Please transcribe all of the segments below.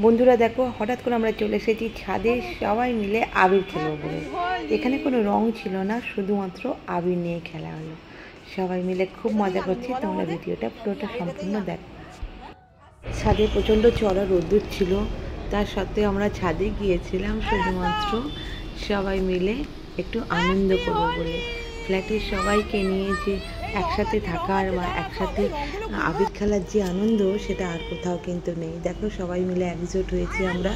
বন্ধুরা দেখো, হঠাৎ করে আমরা চলে এসেছি ছাদে সবাই মিলে আবির খেলবো বলে। এখানে কোনো রং ছিল না, শুধুমাত্র আবির নিয়ে খেলা হলো। সবাই মিলে খুব মজা করছি। তোমরা ভিডিওটা পুরোটা সম্পূর্ণ দেখো। ছাদে প্রচণ্ড চড়া রোদ্দুর ছিল, তার সত্ত্বেও আমরা ছাদে গিয়েছিলাম শুধুমাত্র সবাই মিলে একটু আনন্দ করবো বলে। ফ্ল্যাটের সবাইকে নিয়ে যে একসাথে থাকার বা একসাথে আবির খেলার যে আনন্দ, সেটা আর কোথাও কিন্তু নেই। দেখো সবাই মিলে একজোট হয়েছি আমরা।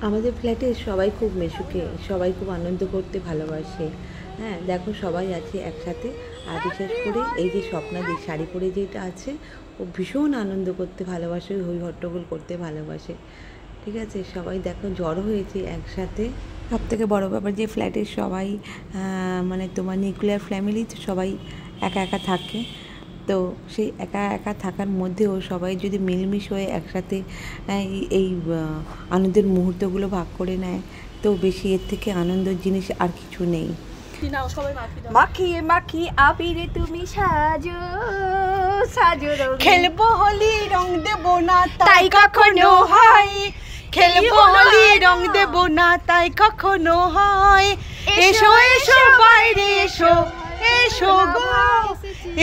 আমাদের ফ্ল্যাটে সবাই খুব মেশুকে, সবাই খুব আনন্দ করতে ভালোবাসে। হ্যাঁ দেখো সবাই আছে একসাথে। আর বিশেষ করে এই যে স্বপ্নাদি শাড়ি পরে যেটা আছে, ও ভীষণ আনন্দ করতে ভালোবাসে, হই হট্টগোল করতে ভালোবাসে। ঠিক আছে, সবাই দেখো জড়ো হয়েছে একসাথে। সব থেকে বড়ো ব্যাপার যে ফ্ল্যাটের সবাই মানে তোমার নিউক্লিয়ার ফ্যামিলি, তো সবাই একা একা থাকে। তো সেই একা একা থাকার মধ্যেও সবাই যদি মিলমিশ হয়ে একসাথে এই আনন্দের মুহূর্তগুলো ভাগ করে নেয়, তো বেশি এর থেকে আনন্দের জিনিস আর কিছু নেই। মাখিয়ে মাখিয়ে আবিরে তুমি সাজো সাজো, খেলবো হোলি রং দেবো না তাই কখনো হয়, খেলবো হোলি রং দেবো না তাই কখনো হয়। এসো এসো বাইরে এসো, এসো গো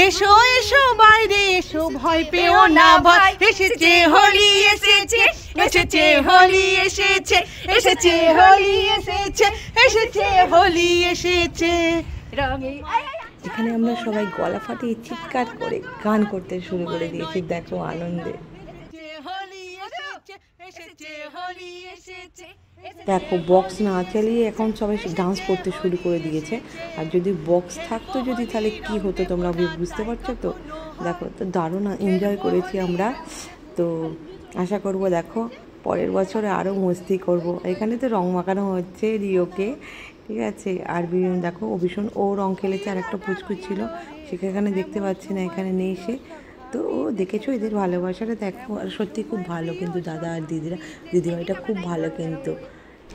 এসো এসো বাইরে এসো, ভয় পেও না ভয়, এসেছে হোলি এসেছে, এসেছে হোলি এসেছে, এসেছে হোলি এসেছে, এসেছে হোলি এসেছে রঙে। এখানে আমরা সবাই গলা ফাটিয়ে চিৎকার করে গান করতে শুরু করে দিয়েছি। দেখো আনন্দে দেখো বক্স না চালিয়ে এখন সবাই ডান্স করতে শুরু করে দিয়েছে। আর যদি বক্স থাকতো যদি, তাহলে কি হতো তোমরা বুঝতে পারছো তো। দেখো তো দারুণ এনজয় করেছি আমরা। তো আশা করব দেখো পরের বছরে আরও মস্তি করব। এখানে তো রং মাখানো হচ্ছে রিওকে, ঠিক আছে। আর দেখো ও ভীষণ রং খেলেছে। আর একটা পুচকু ছিল, সেখানে দেখতে পাচ্ছি না, এখানে নেই সে। তো দেখেছো এদের ভালোবাসাটা দেখো। আর সত্যি খুব ভালো কিন্তু দাদা আর দিদিভাইটা খুব ভালো কিন্তু।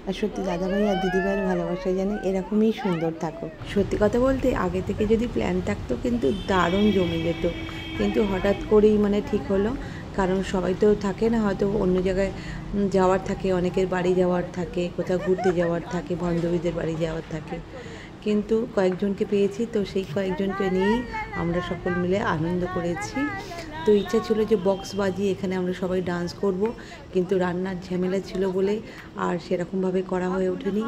আর সত্যি দাদাভাই আর দিদিভাইয়ের ভালোবাসা জানে এরকমই সুন্দর থাকো। সত্যি কথা বলতে আগে থেকে যদি প্ল্যান থাকতো কিন্তু দারুণ জমে যেত, কিন্তু হঠাৎ করেই মানে ঠিক হলো। কারণ সবাই তো থাকে না, হয়তো অন্য জায়গায় যাওয়ার থাকে, অনেকের বাড়ি যাওয়ার থাকে, কোথাও ঘুরতে যাওয়ার থাকে, বান্ধবীদের বাড়ি যাওয়ার থাকে। কিন্তু কয়েকজনকে পেয়েছি, তো সেই কয়েকজনকে নিয়েই আমরা সকল মিলে আনন্দ করেছি। তো ইচ্ছা ছিল যে বক্স বাজিয়ে এখানে আমরা সবাই ডান্স করব, কিন্তু রান্নার ঝামেলা ছিল বলে আর সেরকমভাবে করা হয়ে ওঠেনি।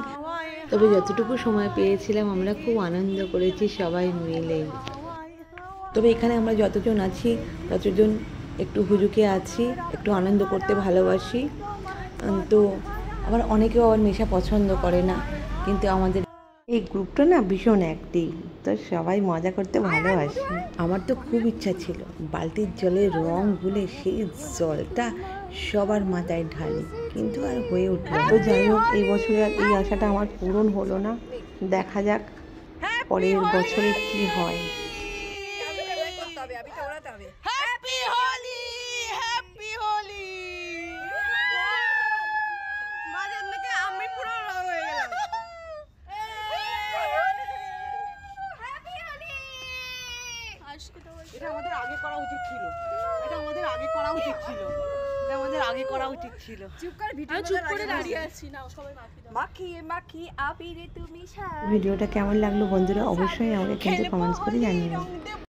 তবে যতটুকু সময় পেয়েছিলাম আমরা খুব আনন্দ করেছি সবাই মিলে। তবে এখানে আমরা যতজন আছি ততজন একটু হুজুকে আছি, একটু আনন্দ করতে ভালোবাসি। তো আবার অনেকেও আবার নেশা পছন্দ করে না, কিন্তু আমাদের এই গ্রুপটা না ভীষণ অ্যাক্টিভ, তো সবাই মজা করতে ভালোবাসে। আমার তো খুব ইচ্ছা ছিল বালতির জলে রং গুলে সেই জলটা সবার মাথায় ঢালি, কিন্তু আর হয়ে উঠলো। তো যাই হোক, এই বছরে আর এই আশাটা আমার পূরণ হলো না। দেখা যাক পরের বছরে কি হয়। Happy Holi, happy Holi. মাঝের দিকে আমি পুরো রং হয়ে গেলাম। এটা আমাদের আগে করা উচিত ছিল, এটা আমাদের আগে করা উচিত ছিল, এটা আমাদের আগে করা উচিত ছিল। চুপ করে ভিডিও করে দাঁড়িয়ে আছি না, সবাই মাখিয়ে মাখিয়ে আবিরে তুমি সাজো। ভিডিওটা কেমন লাগলো বন্ধুরা অবশ্যই আমাকে কিন্তু কমেন্টস করে জানিও।